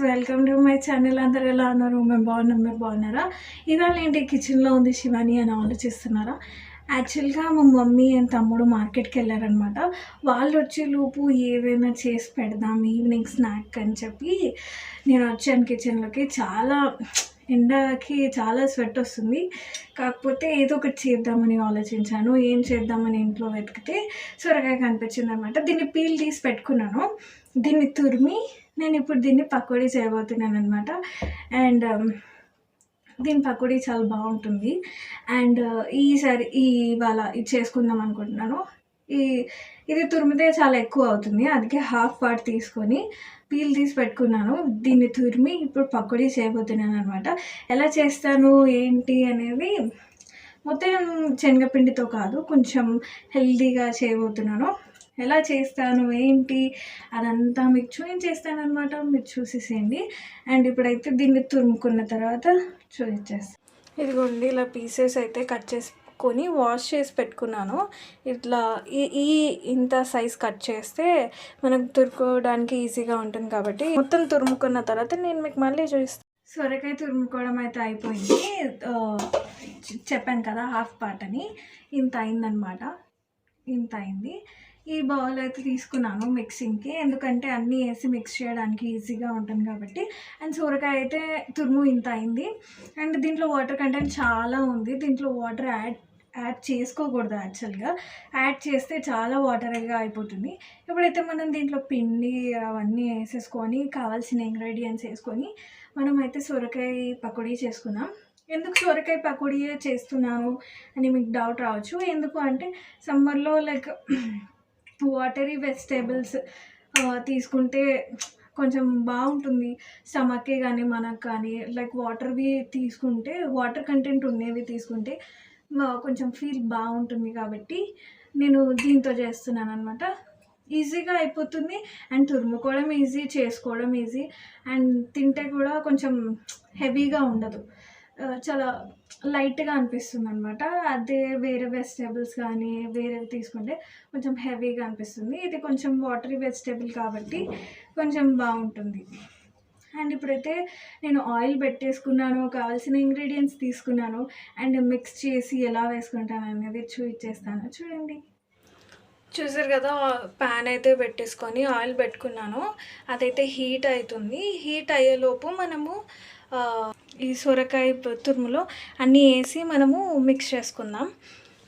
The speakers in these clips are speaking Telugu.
Welcome to my channel. అందరు ఎలా ఉన్నారు? మేము బాగున్నాం, మీరు బాగున్నారా? ఇవాళ ఏంటి కిచెన్లో ఉంది శివాని అని ఆలోచిస్తున్నారా? యాక్చువల్గా మా మమ్మీ అండ్ తమ్ముడు మార్కెట్కి వెళ్ళారనమాట. వాళ్ళు వచ్చే లోపు ఏదైనా చేసి పెడదాం ఈవినింగ్ స్నాక్ అని చెప్పి నేను వచ్చాను కిచెన్లోకి. చాలా ఎండకి చాలా స్వెట్ వస్తుంది, కాకపోతే ఏదో ఒకటి చేద్దామని ఆలోచించాను. ఏం చేద్దామని ఇంట్లో వెతికితే సొరకాయ కనిపించింది అనమాట. దీన్ని పీల్ తీసి పెట్టుకున్నాను. దీన్ని తురిమి నేను ఇప్పుడు దీన్ని పకోడీ చేయబోతున్నాను అనమాట. అండ్ దీని పకోడీ చాలా బాగుంటుంది. అండ్ ఈసారి ఇవాళ ఇది చేసుకుందాం అనుకుంటున్నాను. ఇది తురిమితే చాలా ఎక్కువ అవుతుంది, అందుకే హాఫ్ పార్ట్ తీసుకొని పీల్ తీసి పెట్టుకున్నాను. దీన్ని తురిమి ఇప్పుడు పకోడీ చేయబోతున్నాను అనమాట. ఎలా చేస్తాను ఏంటి అనేది మొత్తం శనగపిండితో కాదు, కొంచెం హెల్తీగా చేయబోతున్నాను. ఎలా చేస్తాను ఏంటి అదంతా మీకు చూపించేస్తాను అనమాట. మీరు చూసేసేయండి. అండ్ ఇప్పుడైతే దీన్ని తురుముకున్న తర్వాత చూపించేస్తాను. ఇదిగోండి, ఇలా పీసెస్ అయితే కట్ చేసుకొని వాష్ చేసి పెట్టుకున్నాను. ఇట్లా ఈ ఇంత సైజ్ కట్ చేస్తే మనకు తురుకోవడానికి ఈజీగా ఉంటుంది కాబట్టి మొత్తం తురుముకున్న తర్వాత నేను మీకు మళ్ళీ చూపిస్తాను. సొరకాయ తురుముకోవడం అయితే అయిపోయింది. చెప్పాను కదా హాఫ్ పార్ట్ అని, ఇంత అయిందనమాట. ఇంత అయింది. ఈ బౌల్ అయితే తీసుకున్నాను మిక్సింగ్కి, ఎందుకంటే అన్నీ వేసి మిక్స్ చేయడానికి ఈజీగా ఉంటుంది కాబట్టి. అండ్ సొరకాయ అయితే తురుము ఇంత అయింది. అండ్ దీంట్లో వాటర్ కంటెంట్ చాలా ఉంది. దీంట్లో వాటర్ యాడ్ చేసుకోకూడదు. యాక్చువల్గా యాడ్ చేస్తే చాలా వాటర్గా అయిపోతుంది. ఇప్పుడైతే మనం దీంట్లో పిండి అవన్నీ వేసేసుకొని కావాల్సిన ఇంగ్రీడియంట్స్ వేసుకొని మనం అయితే సొరకాయ పకోడీ చేసుకుందాం. ఎందుకు సొరకాయ పకోడీయే చేస్తున్నాను అని మీకు డౌట్ రావచ్చు. ఎందుకు అంటే సమ్మర్లో లైక్ వాటరీ వెజిటేబుల్స్ తీసుకుంటే కొంచెం బాగుంటుంది స్టమక్కే కానీ మనకు కానీ. లైక్ వాటర్వి తీసుకుంటే, వాటర్ కంటెంట్ ఉండేవి తీసుకుంటే కొంచెం ఫీల్ బాగుంటుంది కాబట్టి నేను దీంతో చేస్తున్నాను అనమాట. ఈజీగా అయిపోతుంది. అండ్ తురుముకోవడం ఈజీ, చేసుకోవడం ఈజీ. అండ్ తింటే కూడా కొంచెం హెవీగా ఉండదు, చాలా లైట్గా అనిపిస్తుంది అనమాట. అదే వేరే వెజిటేబుల్స్ కానీ వేరేవి తీసుకుంటే కొంచెం హెవీగా అనిపిస్తుంది. ఇది కొంచెం వాటరీ వెజిటేబుల్ కాబట్టి కొంచెం బాగుంటుంది. అండ్ ఇప్పుడైతే నేను ఆయిల్ పెట్టేసుకున్నాను, కావాల్సిన ఇంగ్రీడియంట్స్ తీసుకున్నాను. అండ్ మిక్స్ చేసి ఎలా వేసుకుంటాను అనేది చూపించేస్తాను, చూడండి. చూసారు కదా, ప్యాన్ అయితే పెట్టేసుకొని ఆయిల్ పెట్టుకున్నాను. అదైతే హీట్ అవుతుంది. హీట్ అయ్యేలోపు మనము ఈ సొరకాయ తురుములో అన్నీ వేసి మనము మిక్స్ చేసుకుందాం.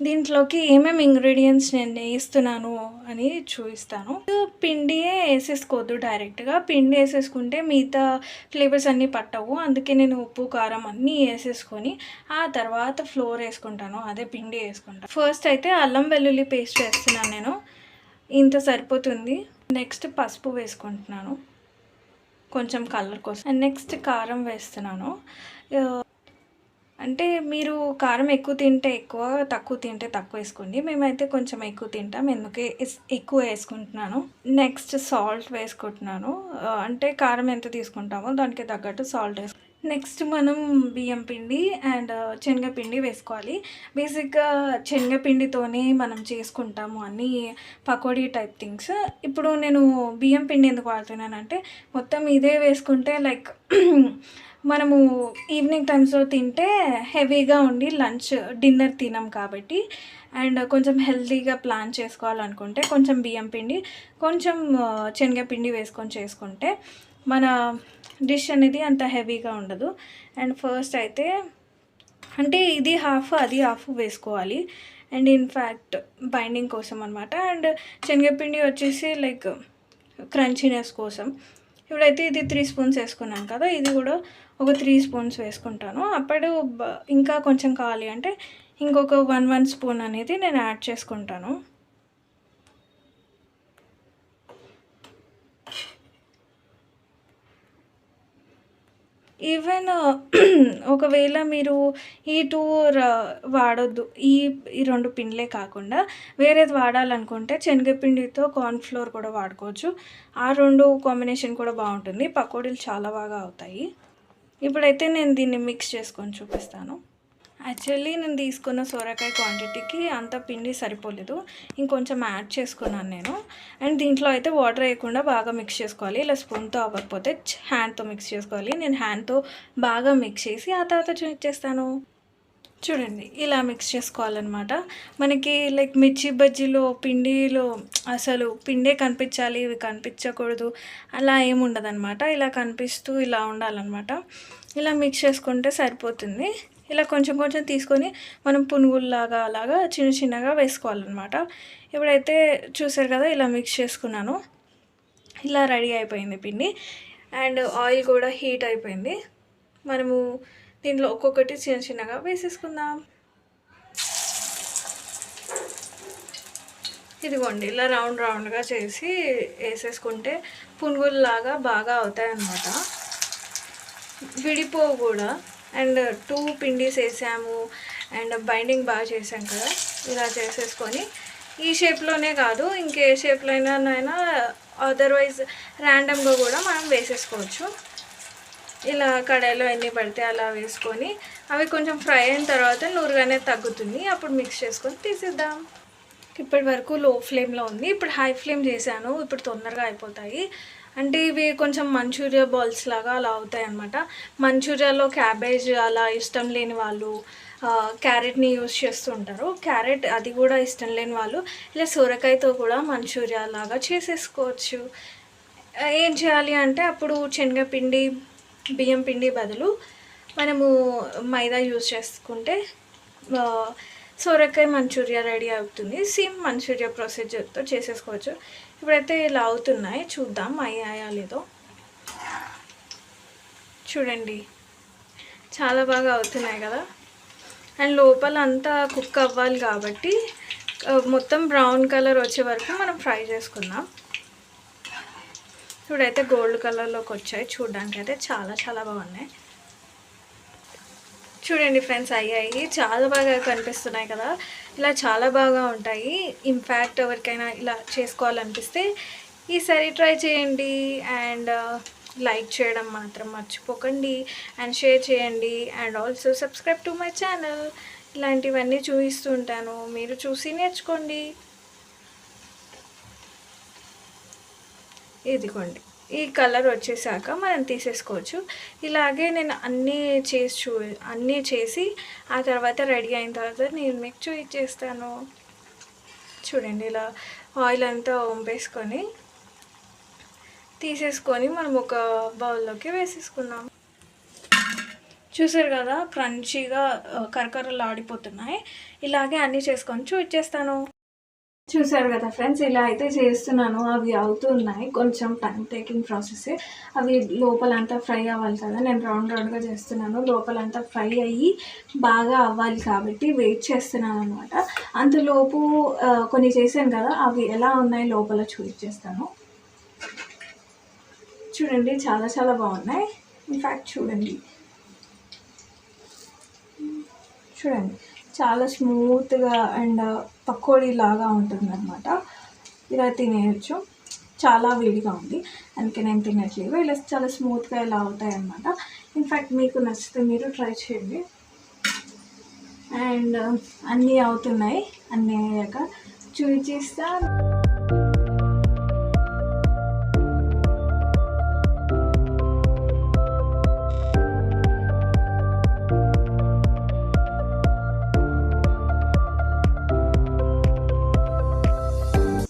దీంట్లోకి ఏమేమి ఇంగ్రీడియంట్స్ నేను వేస్తున్నాను అని చూపిస్తాను. పిండియే వేసేసుకోవద్దు డైరెక్ట్గా. పిండి వేసేసుకుంటే మిగతా ఫ్లేవర్స్ అన్నీ పట్టవు. అందుకే నేను ఉప్పు కారం అన్నీ వేసేసుకొని ఆ తర్వాత ఫ్లోర్ వేసుకుంటాను, అదే పిండి వేసుకుంటాను. ఫస్ట్ అయితే అల్లం వెల్లుల్లి పేస్ట్ వేస్తున్నాను నేను. ఇంత సరిపోతుంది. నెక్స్ట్ పసుపు వేసుకుంటున్నాను కొంచెం కలర్ కోసం. అండ్ నెక్స్ట్ కారం వేస్తున్నాను. అంటే మీరు కారం ఎక్కువ తింటే ఎక్కువ, తక్కువ తింటే తక్కువ వేసుకోండి. మేమైతే కొంచెం ఎక్కువ తింటాం, ఎందుకే ఎక్కువ వేసుకుంటున్నాను. నెక్స్ట్ సాల్ట్ వేసుకుంటున్నాను. అంటే కారం ఎంత తీసుకుంటామో దానికి తగ్గట్టు సాల్ట్ వేసుకుంటాం. నెక్స్ట్ మనం బియ్యం పిండి అండ్ శనగపిండి వేసుకోవాలి. బేసిక్గా శనగపిండితోనే మనం చేసుకుంటాము అన్నీ పకోడీ టైప్ థింగ్స్. ఇప్పుడు నేను బియ్యం పిండి ఎందుకు వాడుతున్నానంటే మొత్తం ఇదే వేసుకుంటే లైక్ మనము ఈవినింగ్ టైమ్స్లో తింటే హెవీగా ఉండి డిన్నర్ తినాం కాబట్టి. అండ్ కొంచెం హెల్తీగా ప్లాన్ చేసుకోవాలనుకుంటే కొంచెం బియ్యం పిండి కొంచెం శనగపిండి వేసుకొని చేసుకుంటే మన డిష్ అనేది అంత హెవీగా ఉండదు. అండ్ ఫస్ట్ అయితే అంటే ఇది హాఫ్ అది హాఫ్ వేసుకోవాలి. అండ్ ఇన్ఫ్యాక్ట్ బైండింగ్ కోసం అనమాట. అండ్ శనగపిండి వచ్చేసి లైక్ క్రంచీనెస్ కోసం. ఇప్పుడైతే ఇది 3 స్పూన్స్ వేసుకున్నాను కదా, ఇది కూడా ఒక 3 స్పూన్స్ వేసుకుంటాను. అప్పుడు ఇంకా కొంచెం కావాలి అంటే ఇంకొక 1 స్పూన్ అనేది నేను యాడ్ చేసుకుంటాను. ఈవెన్ ఒకవేళ మీరు ఈ 2 వాడొద్దు, ఈ 2 పిండిలే కాకుండా వేరేది వాడాలనుకుంటే శనగపిండితో కార్న్ఫ్లోర్ కూడా వాడుకోవచ్చు. ఆ 2 కాంబినేషన్ కూడా బాగుంటుంది, పకోడీలు చాలా బాగా అవుతాయి. ఇప్పుడైతే నేను దీన్ని మిక్స్ చేసుకొని చూపిస్తాను. యాక్చువల్లీ నేను తీసుకున్న సోరకాయ క్వాంటిటీకి అంత పిండి సరిపోలేదు, ఇంకొంచెం యాడ్ చేసుకున్నాను నేను. అండ్ దీంట్లో అయితే వాటర్ వేయకుండా బాగా మిక్స్ చేసుకోవాలి. ఇలా స్పూన్తో అవ్వకపోతే హ్యాండ్తో మిక్స్ చేసుకోవాలి. నేను హ్యాండ్తో బాగా మిక్స్ చేసి ఆ తర్వాత చూపించేస్తాను. చూడండి ఇలా మిక్స్ చేసుకోవాలన్నమాట. మనకి లైక్ మిర్చి బజ్జీలో పిండిలో అసలు పిండే కనిపించాలి, ఇవి కనిపించకూడదు అలా ఏమి ఉండదన్నమాట. ఇలా కనిపిస్తూ ఇలా ఉండాలన్నమాట. ఇలా మిక్స్ చేసుకుంటే సరిపోతుంది. ఇలా కొంచెం కొంచెం తీసుకొని మనం పునుగుల్లాగా అలాగా చిన్న చిన్నగా వేసుకోవాలన్నమాట. ఇప్పుడైతే చూసారు కదా ఇలా మిక్స్ చేసుకున్నాను. ఇలా రెడీ అయిపోయింది పిండి. అండ్ ఆయిల్ కూడా హీట్ అయిపోయింది. మనము దీంట్లో ఒక్కొక్కటి చిన్న చిన్నగా వేసేసుకుందాం. ఇదిగోండి ఇలా రౌండ్ రౌండ్గా చేసి వేసేసుకుంటే పునుగుల్లాగా బాగా అవుతాయి అన్నమాట. విడిపోవు కూడా. అండ్ 2 పిండిస్ వేసాము అండ్ బైండింగ్ బాగా చేసాం కదా. ఇలా చేసేసుకొని ఈ షేప్లోనే కాదు ఇంకే షేప్లో అయినా అదర్వైజ్ ర్యాండమ్గా కూడా మనం వేసేసుకోవచ్చు. ఇలా కడాయిలో ఎన్ని పడితే అలా వేసుకొని అవి కొంచెం ఫ్రై అయిన తర్వాత నూరుగానే తగ్గుతుంది. అప్పుడు మిక్స్ చేసుకొని తీసేద్దాం. ఇప్పటి వరకు లో ఫ్లేమ్లో ఉంది, ఇప్పుడు హై ఫ్లేమ్ చేశాను. ఇప్పుడు తొందరగా అయిపోతాయి. అంటే ఇవి కొంచెం మంచూరియా బాల్స్ లాగా అలా అవుతాయి అన్నమాట. మంచూరియాలో క్యాబేజ్ అలా ఇష్టం లేని వాళ్ళు క్యారెట్ని యూస్ చేస్తూ ఉంటారు. క్యారెట్ అది కూడా ఇష్టం లేని వాళ్ళు ఇలా సొరకాయతో కూడా మంచూరియా లాగా చేసేసుకోవచ్చు. ఏం చేయాలి అంటే అప్పుడు శనగపిండి బియ్యం పిండి బదులు మనము మైదా యూజ్ చేసుకుంటే సొరకాయ మంచూరియా రెడీ అవుతుంది. సేమ్ మంచూరియా ప్రొసీజర్తో చేసేసుకోవచ్చు. ఇప్పుడైతే ఇలా అవుతున్నాయి, చూద్దాం అయ్యాయా లేదో. చూడండి చాలా బాగా అవుతున్నాయి కదా. అండ్ లోపల అంతా కుక్ అవ్వాలి కాబట్టి మొత్తం బ్రౌన్ కలర్ వచ్చే వరకు మనం ఫ్రై చేసుకుందాం. ఇప్పుడైతే గోల్డ్ కలర్లోకి వచ్చాయి. చూడడానికి అయితే చాలా చాలా బాగున్నాయి. చూడండి ఫ్రెండ్స్ అయ్యాయి, చాలా బాగా కనిపిస్తున్నాయి కదా. ఇలా చాలా బాగా ఉంటాయి. ఇన్ఫ్యాక్ట్ ఎవరికైనా ఇలా చేసుకోవాలనిపిస్తే ఈసారి ట్రై చేయండి. అండ్ లైక్ చేయడం మాత్రం మర్చిపోకండి. అండ్ షేర్ చేయండి. And also subscribe to my channel. ఇలాంటివన్నీ చూపిస్తూ ఉంటాను, మీరు చూసి నేర్చుకోండి. ఇదిగోండి ఈ కలర్ వచ్చేసాక మనం తీసేసుకోవచ్చు. ఇలాగే నేను అన్నీ చేసి ఆ తర్వాత రెడీ అయిన తర్వాత నేను మీకు చూపించేస్తాను. చూడండి ఇలా ఆయిల్ అంతా వంపేసుకొని తీసేసుకొని మనం ఒక బౌల్లోకి వేసేసుకుందాం. చూసారు కదా క్రంచీగా కరకరలు ఆడిపోతున్నాయి. ఇలాగే అన్నీ చేసుకొని చూపించేస్తాను. చూసారు కదా ఫ్రెండ్స్ ఇలా అయితే చేస్తున్నాను. అవి అవుతున్నాయి, కొంచెం టైం టేకింగ్ ప్రాసెస్. అవి లోపలంతా ఫ్రై అవ్వాలి కదా. నేను రౌండ్ రౌండ్గా చేస్తున్నాను. లోపలంతా ఫ్రై అయ్యి బాగా అవ్వాలి కాబట్టి వెయిట్ చేస్తున్నాను అనమాట. అంతలోపు కొన్ని చేశాను కదా, అవి ఎలా ఉన్నాయి లోపల చూపించేస్తాను. చూడండి చాలా చాలా బాగున్నాయి. ఇన్ఫ్యాక్ట్ చూడండి చాలా స్మూత్గా అండ్ పకోడీ లాగా ఉంటుంది అనమాట. ఇలా తినేయచ్చు. చాలా వేడిగా ఉంది అందుకే నేను తినట్లేదు. ఇలా చాలా స్మూత్గా ఇలా అవుతాయి అన్నమాట. ఇన్ఫ్యాక్ట్ మీకు నచ్చితే మీరు ట్రై చేయండి. అండ్ అన్నీ అవుతున్నాయి, అన్నీ అయ్యాక చూపిస్తా.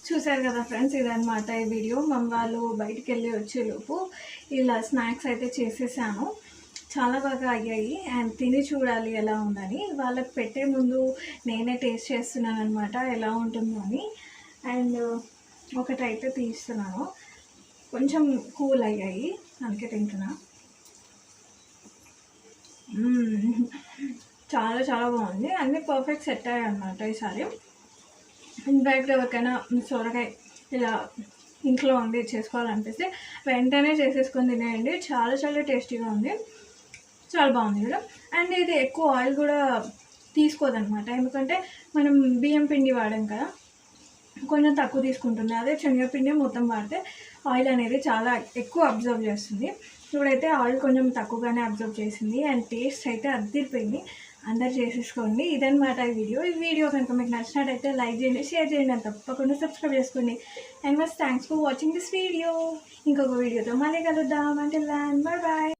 చూసారు కదా ఫ్రెండ్స్, ఇదన్నమాట ఈ వీడియో. మమ్మ వాళ్ళు బయటికి వెళ్ళి వచ్చేలోపు ఇలా స్నాక్స్ అయితే చేసేసాను. చాలా బాగా అయ్యాయి. అండ్ తిని చూడాలి ఎలా ఉందని. వాళ్ళకి పెట్టే ముందు నేనే టేస్ట్ చేస్తున్నాను అనమాట ఎలా ఉంటుందో అని. అండ్ ఒకటైతే తీస్తున్నాను, కొంచెం కూల్ అయ్యాయి అందుకే తింటున్నా. చాలా చాలా బాగుంది. అన్నీ పర్ఫెక్ట్ సెట్ అయ్యాయి అనమాట ఈసారి. ఇన్ఫ్యాక్ట్ ఎవరికైనా సొరకాయ ఇలా ఇంట్లో ఉంది చేసుకోవాలనిపిస్తే వెంటనే చేసేసుకొని తినేయండి. చాలా చాలా టేస్టీగా ఉంది, చాలా బాగుంది కూడా. అండ్ ఇది ఎక్కువ ఆయిల్ కూడా తీసుకోదన్నమాట, ఎందుకంటే మనం బియ్యం పిండి వాడాం కదా, కొంచెం తక్కువ తీసుకుంటుంది. అదే శనగపిండి మొత్తం వాడితే ఆయిల్ అనేది చాలా ఎక్కువ అబ్జర్వ్ చేస్తుంది. ఇప్పుడైతే ఆయిల్ కొంచెం తక్కువగానే అబ్జర్వ్ చేసింది. అండ్ టేస్ట్ అయితే అదిరిపోయింది. అందరు చేసేసుకోండి. ఇదన్నమాట ఈ వీడియో కనుక మీకు నచ్చినట్టయితే లైక్ చేయండి, షేర్ చేయండి, అని తప్పకుండా సబ్స్క్రైబ్ చేసుకోండి. And must thanks for watching this video. ఇంకొక వీడియోతో మళ్ళీ కలుద్దాం. అంటే బాయ్ బాయ్.